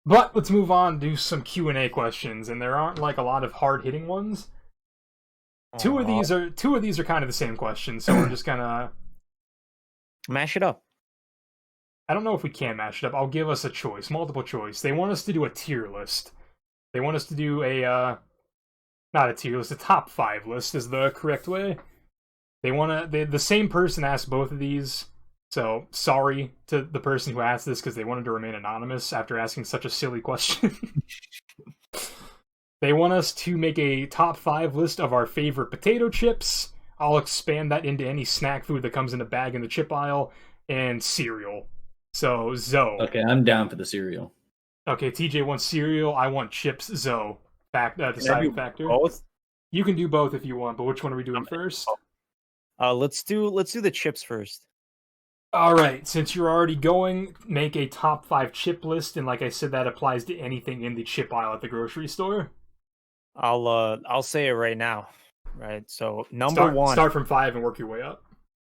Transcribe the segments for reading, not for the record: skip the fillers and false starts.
But let's move on to some Q&A questions, and there aren't like a lot of hard-hitting ones. Two of these are kind of the same question, so we're just gonna mash it up. I don't know if we can mash it up. I'll give us a choice, multiple choice. They want us to do a tier list. They want us to do a not a tier list, a top 5 list is the correct way. The same person asked both of these, so sorry to the person who asked this because they wanted to remain anonymous after asking such a silly question. They want us to make a top 5 list of our favorite potato chips. I'll expand that into any snack food that comes in a bag in the chip aisle, and cereal. So, Zoe. Okay, I'm down for the cereal. Okay, TJ wants cereal, I want chips, Zoe. Deciding factor. Both? You can do both if you want, but which one are we doing first? Let's do the chips first. Alright, since you're already going, make a top 5 chip list, and like I said, that applies to anything in the chip aisle at the grocery store. I'll say it right now. Right. So number 1. Start from 5 and work your way up.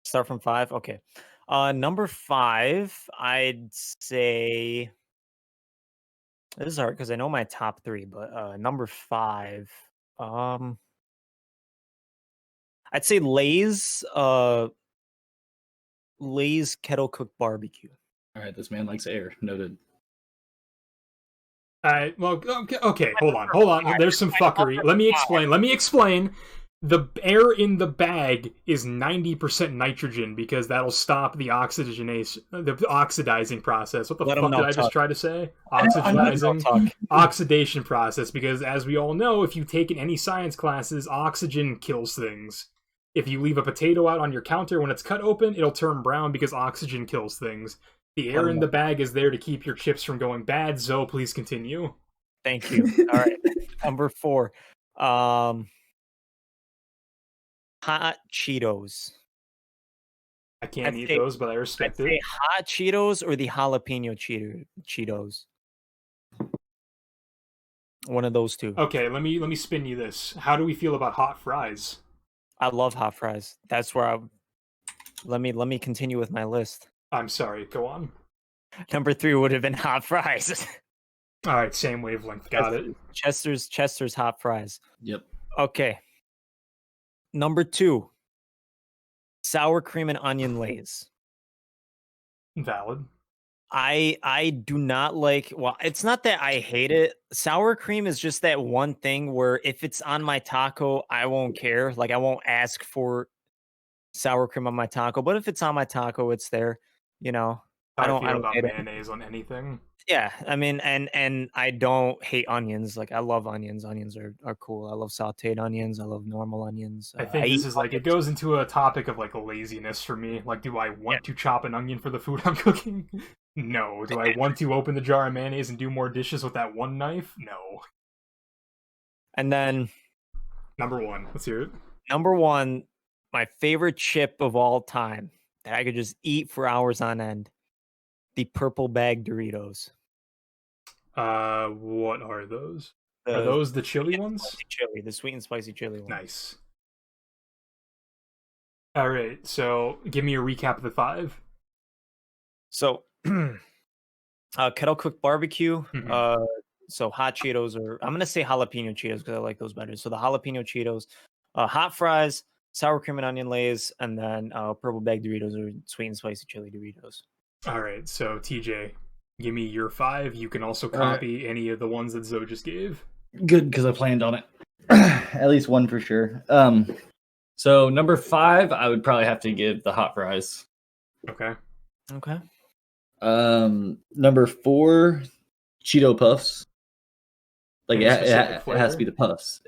Start from 5. Okay. Number 5, I'd say this is hard because I know my top 3, but number 5, I'd say Lay's kettle cooked barbecue. All right, this man likes air. Noted. Well, okay, hold on. There's some fuckery. Let me explain. The air in the bag is 90% nitrogen because that'll stop the oxidizing process. What the fuck did I just try to say? Oxidation process, because as we all know, if you take in any science classes, oxygen kills things. If you leave a potato out on your counter when it's cut open, it'll turn brown because oxygen kills things. The air in the bag is there to keep your chips from going bad. Zoe, please continue. Thank you. All right. Number 4. Hot Cheetos. I can't eat those, but I respect it. Hot Cheetos or the jalapeno Cheetos. One of those two. Okay, let me spin you this. How do we feel about hot fries? I love hot fries. That's where let me continue with my list. I'm sorry, go on. Number 3 would have been hot fries. All right, same wavelength. Got it. Chester's hot fries. Yep. Okay. Number 2, sour cream and onion Lay's. Valid. I do not like. Well, it's not that I hate it. Sour cream is just that one thing where if it's on my taco, I won't care. Like I won't ask for sour cream on my taco, but if it's on my taco, it's there. You know. I don't feel about hate mayonnaise on anything. Yeah, I mean, and I don't hate onions. Like I love onions. Onions are cool. I love sautéed onions. I love normal onions. I think this is like it goes into a topic of like laziness for me. Like, do I want to chop an onion for the food I'm cooking? No. Do I want to open the jar of mayonnaise and do more dishes with that one knife? No. And then number 1, let's hear it. Number 1, my favorite chip of all time that I could just eat for hours on end. The purple bag Doritos. What are those? Are those the chili ones? Chili, the sweet and spicy chili ones. Nice. All right, so give me a recap of the 5. So, kettle cooked barbecue. So hot Cheetos, or I'm gonna say jalapeno Cheetos because I like those better. So the jalapeno Cheetos, hot fries, sour cream and onion Lay's, and then purple bag Doritos or sweet and spicy chili Doritos. All right, so TJ, give me your 5. You can also copy any of the ones that Zoe just gave. Good, because I planned on it. At least one for sure. So number 5, I would probably have to give the hot fries. Okay. Number 4, Cheeto Puffs. Like it has to be the puffs.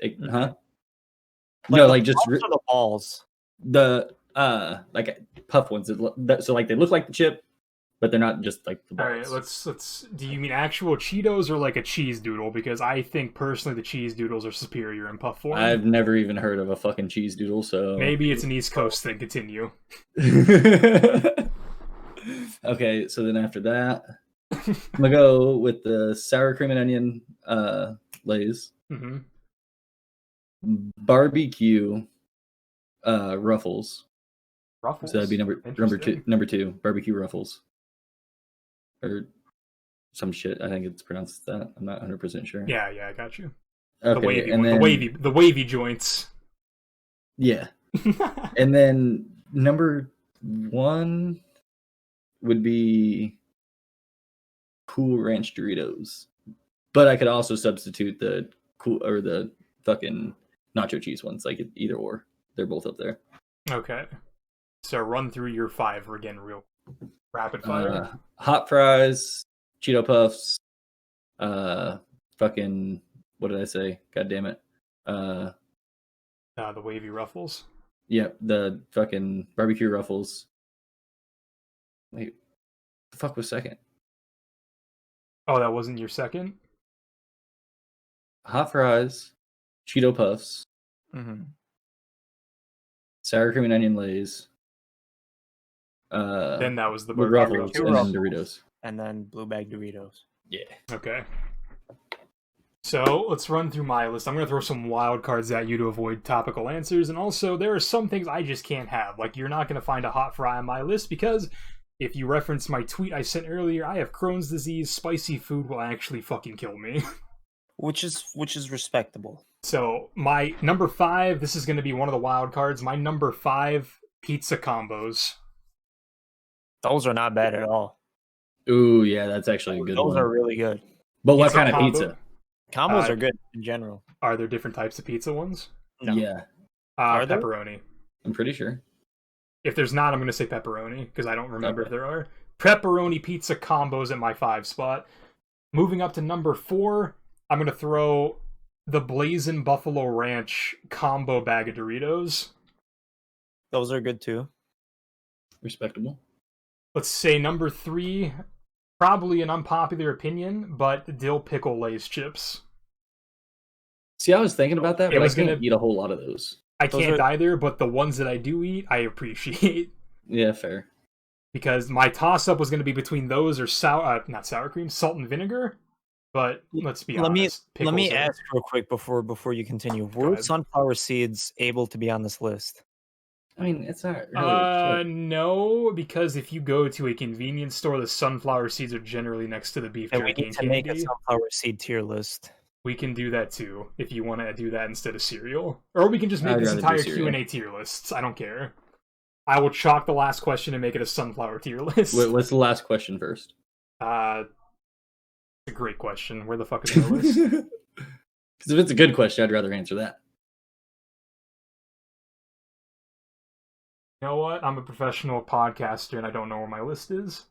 No, like just the balls. The like puff ones. So like they look like the chip, but they're not just like the balls. All right, let's. Do you mean actual Cheetos or like a cheese doodle? Because I think personally the cheese doodles are superior in puff form. I've never even heard of a fucking cheese doodle, so maybe it's an East Coast thing. Continue. Okay, so then after that, I'm gonna go with the sour cream and onion Lay's. Mm-hmm. Barbecue Ruffles. Ruffles. So that'd be number 2, barbecue Ruffles. Or some shit. I think it's pronounced that. I'm not 100% sure. Yeah, I got you. Okay, The wavy and one, then the wavy joints. yeah, and then number 1 would be Cool Ranch Doritos, but I could also substitute the fucking nacho cheese ones, like either or. They're both up there. Okay. So run through your 5 again, real rapid fire. Hot fries, Cheeto Puffs, fucking what did I say? God damn it. The wavy ruffles. Yep, the fucking barbecue ruffles. Wait, the fuck was second? Oh, that wasn't your second? Hot fries, Cheeto Puffs, sour cream and onion lays. Then that was the with barbecue ruffles ruffles. and then Doritos. And then blue bag Doritos. Yeah. Okay. So let's run through my list. I'm going to throw some wild cards at you to avoid topical answers. And also, there are some things I just can't have. Like, you're not going to find a hot fry on my list because if you reference my tweet I sent earlier, I have Crohn's disease. Spicy food will actually fucking kill me. Which is respectable. So my number 5, this is going to be one of the wild cards. My number 5, pizza combos. Those are not bad at all. Ooh, yeah, that's actually a good one. Those are really good. But what Pizza kind of combo? pizza? Combos are good in general. Are there different types of pizza ones? No. Yeah, Are there? Pepperoni. I'm pretty sure. If there's not, I'm going to say pepperoni because I don't remember if there are. Pepperoni pizza combos at my 5 spot. Moving up to number 4, I'm going to throw the Blazin' Buffalo Ranch combo bag of Doritos. Those are good too. Respectable. Let's say number 3, probably an unpopular opinion, but dill pickle Lay's chips. See, I was thinking about that, It but I was can't gonna- eat a whole lot of those. I Those can't are- either, but the ones that I do eat, I appreciate. Yeah, fair. Because my toss-up was going to be between those or not sour cream, salt and vinegar. But let's be honest. Let me pickles are- ask real quick before you continue. Go Were ahead. sunflower seeds able to be on this list? I mean, it's not really. No, because if you go to a convenience store, the sunflower seeds are generally next to the beef And we jerky need and to make a candy. sunflower seed tier list. We can do that too, if you want to do that instead of cereal. Or we can just make I'd this rather do entire cereal. Q&A tier lists. I don't care. I will chalk the last question and make it a sunflower tier list. Wait, what's the last question first? It's a great question. Where the fuck is the list? Because if it's a good question, I'd rather answer that. You know what? I'm a professional podcaster and I don't know where my list is.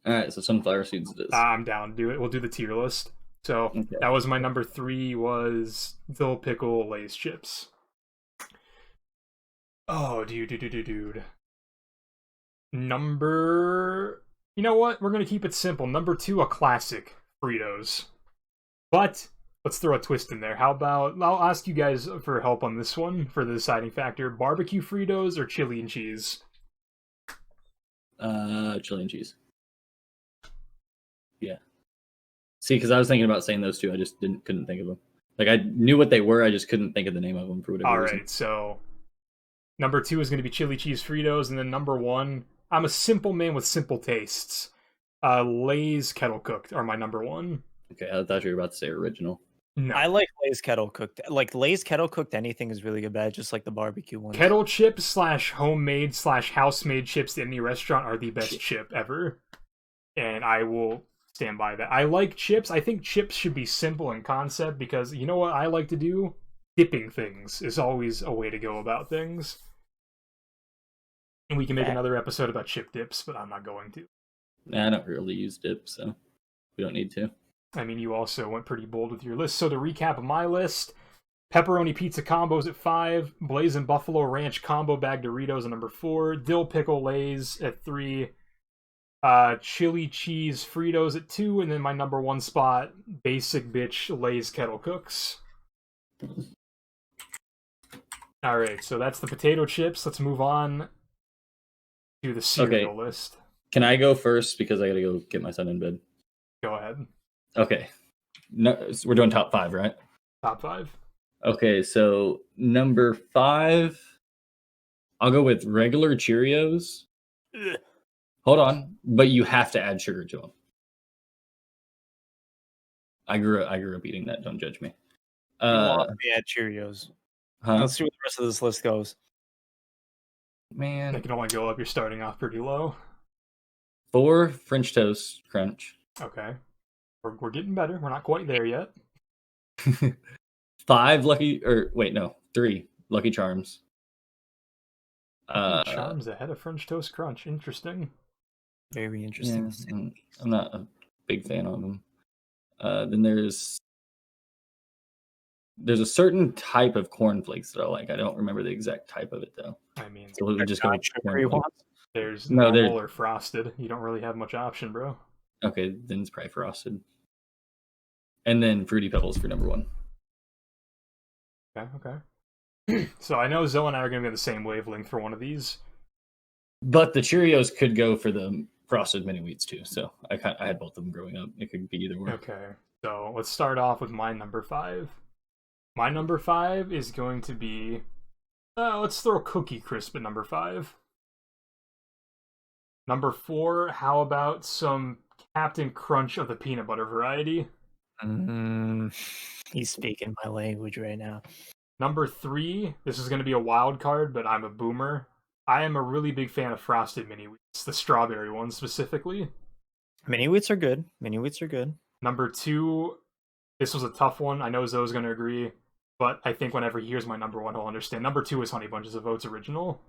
All right, so sunflower seeds it is. I'm down to do it. We'll do the tier list. So Okay. that was my number 3 was dill pickle Lay's chips. Oh, dude. Number... You know what? We're going to keep it simple. Number 2, a classic, Fritos. But let's throw a twist in there. How about... I'll ask you guys for help on this one, for the deciding factor. Barbecue Fritos or chili and cheese? Chili and cheese. Yeah. See, because I was thinking about saying those two, I just couldn't think of them. Like I knew what they were, I just couldn't think of the name of them for whatever reason. Alright, so number 2 is going to be chili cheese Fritos, and then number 1, I'm a simple man with simple tastes. Lay's kettle cooked are my number 1. Okay, I thought you were about to say original. No. I like Lay's kettle cooked. Like Lay's kettle cooked anything is really good, bad, just like the barbecue ones. Kettle chips / homemade / house-made chips at any restaurant are the best chip ever. And I will stand by that. I like chips. I think chips should be simple in concept because you know what I like to do? Dipping things is always a way to go about things. And we can make another episode about chip dips, but I'm not going to. Nah, I don't really use dip, so we don't need to. I mean, you also went pretty bold with your list. So to recap of my list, pepperoni pizza combos at 5, Blazin' Buffalo Ranch combo bag Doritos at number 4, dill pickle Lay's at 3, chili cheese Fritos at 2, and then my number 1 spot, basic bitch Lay's kettle cooks. Alright, so that's the potato chips. Let's move on to the cereal list. Can I go first because I gotta go get my son in bed? Go ahead. Okay. No, so we're doing top 5, right? Top 5. Okay, so number 5, I'll go with regular Cheerios. Ugh. Hold on, but you have to add sugar to them. I grew up eating that. Don't judge me. You lost me at Cheerios. Huh? Let's see what the rest of this list goes. Man, They can only go up. You're starting off pretty low. 4 French toast crunch. Okay. We're getting better. We're not quite there yet. 3 Lucky Charms. Charms ahead of French Toast Crunch. Interesting. Very interesting. Yeah, I'm not a big fan of them. Then there's a certain type of cornflakes that I like. I don't remember the exact type of it though. I mean, So we'll just go with cornflakes. there's No, normal or frosted. You don't really have much option, bro. Okay, then it's probably frosted. And then Fruity Pebbles for number 1. Okay. So I know Zoe and I are going to be on the same wavelength for one of these. But the Cheerios could go for the frosted mini wheats too. So I had both of them growing up. It could be either or. Okay. So let's start off with my number 5. My number 5 is going to be... let's throw Cookie Crisp at number 5. Number 4, how about some Captain Crunch of the peanut butter variety? He's speaking my language right now. Number 3, this is going to be a wild card, but I'm a boomer. I am a really big fan of Frosted Mini Wheats, the strawberry ones specifically. Mini wheats are good. Number 2, this was a tough one. I know Zoe's going to agree, but I think whenever he hears my number 1, he'll understand. Number 2 is Honey Bunches of Oats Original.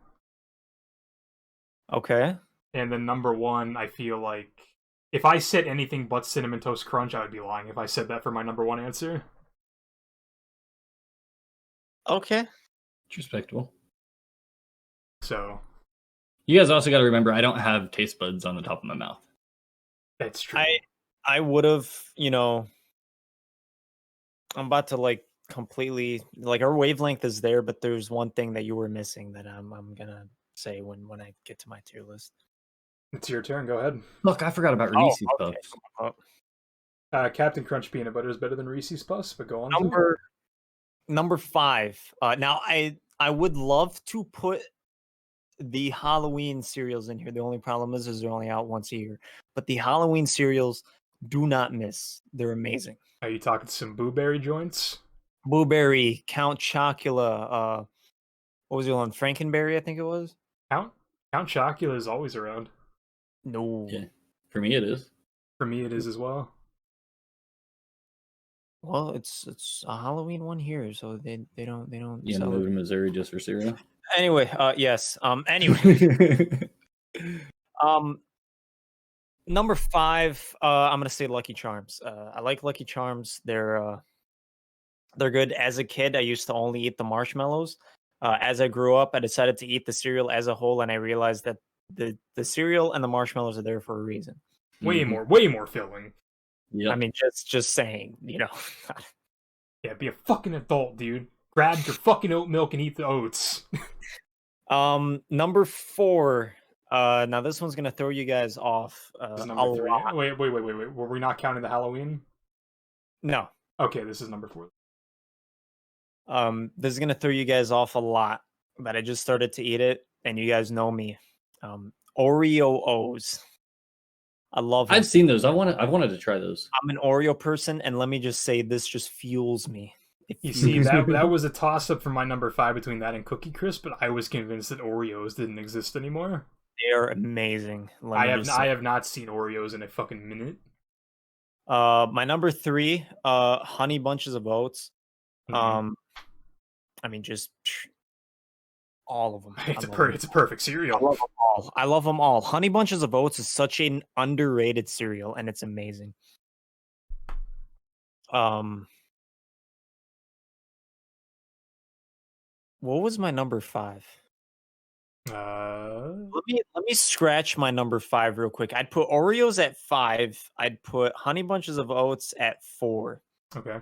Okay. And then number 1, I feel like if I said anything but Cinnamon Toast Crunch, I would be lying if I said that for my number 1 answer. Okay. It's respectable. So you guys also got to remember, I don't have taste buds on the top of my mouth. That's true. I would have, I'm about to completely our wavelength is there, but there's one thing that you were missing that I'm gonna say when I get to my tier list. It's your turn. Go ahead. Look, I forgot about Reese's Puffs. Captain Crunch peanut butter is better than Reese's Puffs, but go on. Number 5. Now I would love to put the Halloween cereals in here. The only problem is they're only out once a year. But the Halloween cereals do not miss. They're amazing. Are you talking some Blueberry joints? Blueberry, Count Chocula, what was the one? Frankenberry, I think it was. Count Chocula is always around. No. Yeah. For me, it is. For me, it is as well. Well, it's a Halloween one here, so they don't. You know, move to Missouri just for cereal. Anyway, yes. Anyway, number 5. I'm gonna say Lucky Charms. I like Lucky Charms. They're good. As a kid, I used to only eat the marshmallows. As I grew up, I decided to eat the cereal as a whole, and I realized that the cereal and the marshmallows are there for a reason. Way more filling. Yeah. I mean, just saying, Yeah, be a fucking adult, dude. Grab your fucking oat milk and eat the oats. Number 4. Now this one's gonna throw you guys off. Number 3. Wait. Were we not counting the Halloween? No. Okay, this is number 4. This is gonna throw you guys off a lot, but I just started to eat it, and you guys know me. Oreo O's. I love them. I've seen those. I've wanted to try those. I'm an Oreo person, and let me just say, this just fuels me. You see, that was a toss-up for my number 5 between that and Cookie Crisp, but I was convinced that Oreos didn't exist anymore. They are amazing. I have not seen Oreos in a fucking minute. My number 3, Honey Bunches of Oats. Mm-hmm. I mean, just all of them. It's a perfect cereal. I love them all. Honey Bunches of Oats is such an underrated cereal, and it's amazing. What was my number 5? Let me scratch my number 5 real quick. I'd put Oreos at 5. I'd put Honey Bunches of Oats at 4. Okay.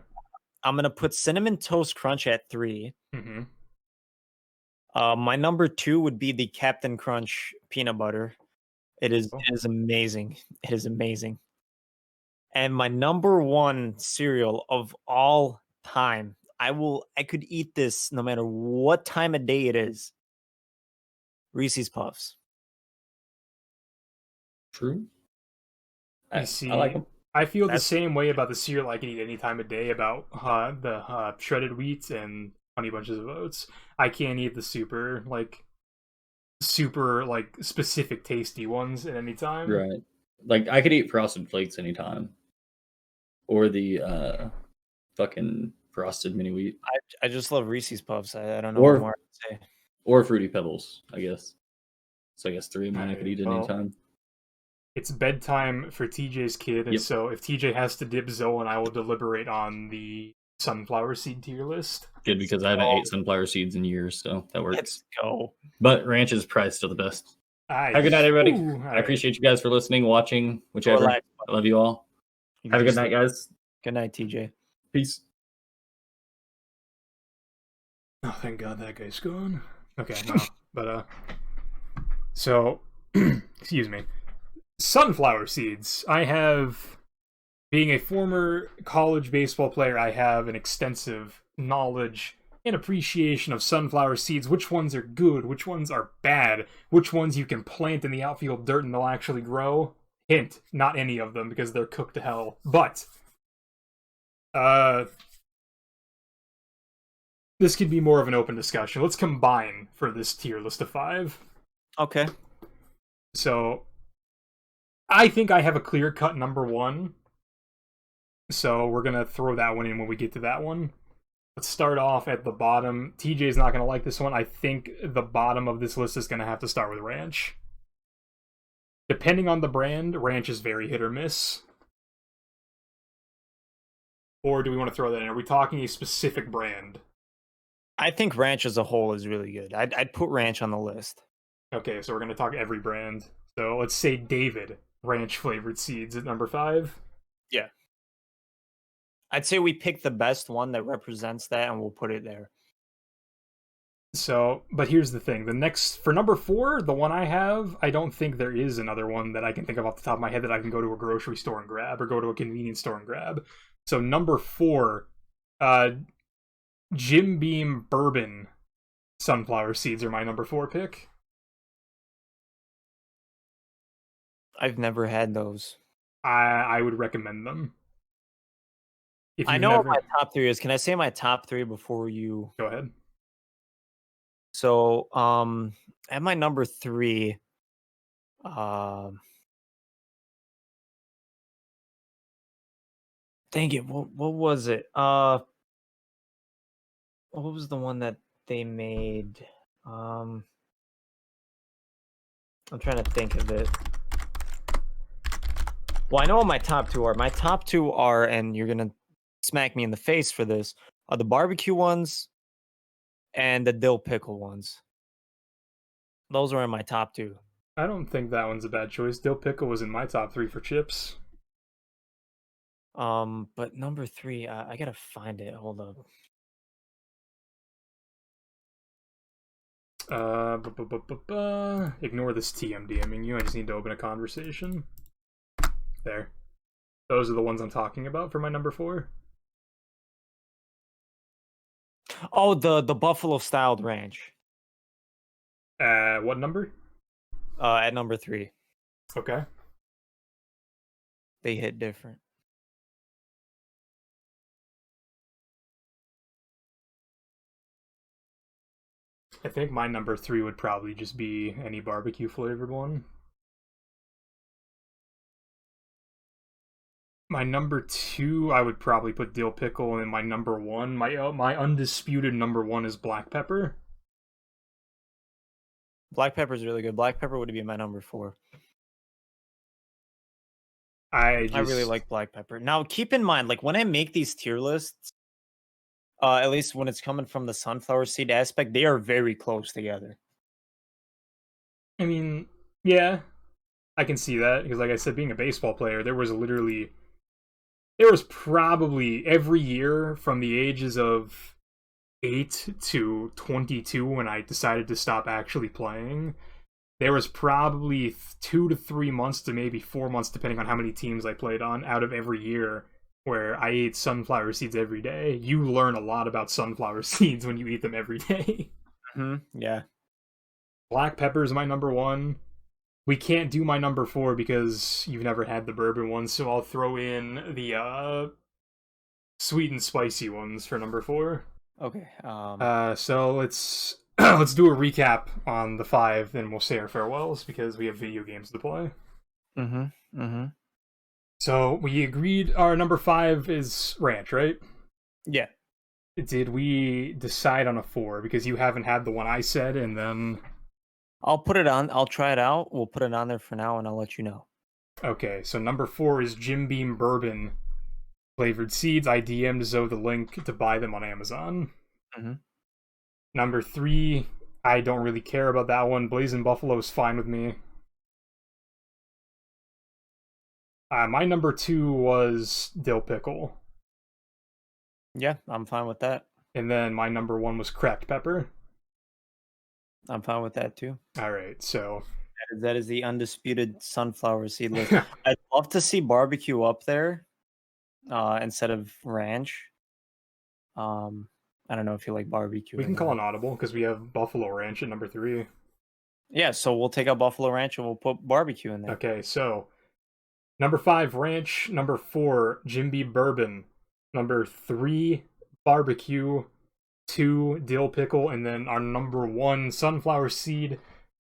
I'm gonna put Cinnamon Toast Crunch at 3. Mm-hmm. My number 2 would be the Captain Crunch peanut butter. It is amazing. It is amazing. And my number 1 cereal of all time, I could eat this no matter what time of day it is. Reese's Puffs. True. I see. I like them. I feel the That's same way about the cereal I can eat any time of day about the shredded wheat and Honey Bunches of Oats. I can't eat the super like specific tasty ones at any time. Right. Like I could eat Frosted Flakes anytime, or the fucking Frosted Mini Wheat, I just love Reese's Puffs. I don't know Or- what more I can say. or Fruity Pebbles. I guess. So I guess 3 of mine I could Alright, eat at well, any time. It's bedtime for TJ's kid, and Yep. so if TJ has to dip, Zoe and I will deliberate on the sunflower seed tier list. Good, because I haven't ate sunflower seeds in years, so that works. Let's go. But ranch is probably still the best. Have a good night, everybody. Ooh, I appreciate you guys for listening, watching, whichever. Relax. I love you all. You Have a good just- night, guys. Good night, TJ. Peace. Oh, thank God that guy's gone. Okay, no, but so excuse me. Sunflower seeds. I have, being a former college baseball player, I have an extensive knowledge and appreciation of sunflower seeds. Which ones are good? Which ones are bad? Which ones you can plant in the outfield dirt and they'll actually grow? Hint: not any of them because they're cooked to hell. But this could be more of an open discussion. Let's combine for this tier list of 5. Okay. So, I think I have a clear-cut number 1. So, we're going to throw that one in when we get to that one. Let's start off at the bottom. TJ's not going to like this one. I think the bottom of this list is going to have to start with Ranch. Depending on the brand, Ranch is very hit or miss. Or do we want to throw that in? Are we talking a specific brand? I think Ranch as a whole is really good. I'd put Ranch on the list. Okay, so we're going to talk every brand. So let's say David, ranch flavored seeds at number 5. Yeah. I'd say we pick the best one that represents that and we'll put it there. So, but here's the thing. The next, for number 4, the one I have, I don't think there is another one that I can think of off the top of my head that I can go to a grocery store and grab or go to a convenience store and grab. So number 4, Jim Beam Bourbon sunflower seeds are my number 4 pick. I've never had those. I would recommend them. If I you've know never... what my top 3 is. Can I say my top 3 before you? Go ahead. So, at my number 3, dang it, what was it? What was the one that they made? I'm trying to think of it. Well, I know what my top 2 are. My top 2 are, and you're gonna smack me in the face for this, are the barbecue ones and the dill pickle ones. Those are in my top 2. I don't think that one's a bad choice. Dill pickle was in my top 3 for chips. But number 3, I gotta find it. Hold up. Ignore this TMD. I mean, you just need to open a conversation. There. Those are the ones I'm talking about for my number 4. Oh, the buffalo styled ranch. What number? At number 3. Okay. They hit different. I think my number 3 would probably just be any barbecue flavored one. My number 2, I would probably put dill pickle, and my number 1, my undisputed number 1 is black pepper. Black pepper is really good. Black pepper would be my number 4. I really like black pepper. Now, keep in mind, like when I make these tier lists, at least when it's coming from the sunflower seed aspect, they are very close together. I mean, yeah, I can see that because, like I said, being a baseball player, there was probably every year from the ages of 8 to 22 when I decided to stop actually playing. There was probably 2 to 3 months to maybe 4 months, depending on how many teams I played on, out of every year where I ate sunflower seeds every day. You learn a lot about sunflower seeds when you eat them every day. Yeah. Black pepper is my number 1. we can't do my number 4 because you've never had the bourbon one, so I'll throw in the sweet and spicy ones for number 4. Okay. So let's let's do a recap on the 5, then we'll say our farewells because we have video games to play. So we agreed our number 5 is ranch, right? Yeah. Did we decide on a 4? Because you haven't had the one I said, and then... I'll put it on. I'll try it out. We'll put it on there for now, and I'll let you know. Okay, so number 4 is Jim Beam Bourbon flavored seeds. I DM'd Zoe the link to buy them on Amazon. Number 3, I don't really care about that one. Blazing Buffalo is fine with me. My number 2 was Dill Pickle. Yeah, I'm fine with that. And then my number 1 was Cracked Pepper. I'm fine with that too. Alright, so... That is the undisputed sunflower seed list. I'd love to see barbecue up there instead of ranch. I don't know if you like barbecue. We can call an audible because we have Buffalo Ranch at number 3. Yeah, so we'll take out Buffalo Ranch and we'll put barbecue in there. Okay, so number 5, ranch. Number 4, Jim Beam Bourbon. Number 3, barbecue. 2, dill pickle. And then our number 1, sunflower seed,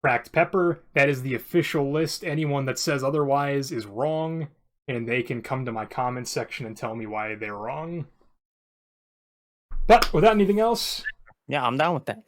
cracked pepper. That is the official list. Anyone that says otherwise is wrong, and they can come to my comment section and tell me why they're wrong. But without anything else... Yeah, I'm down with that.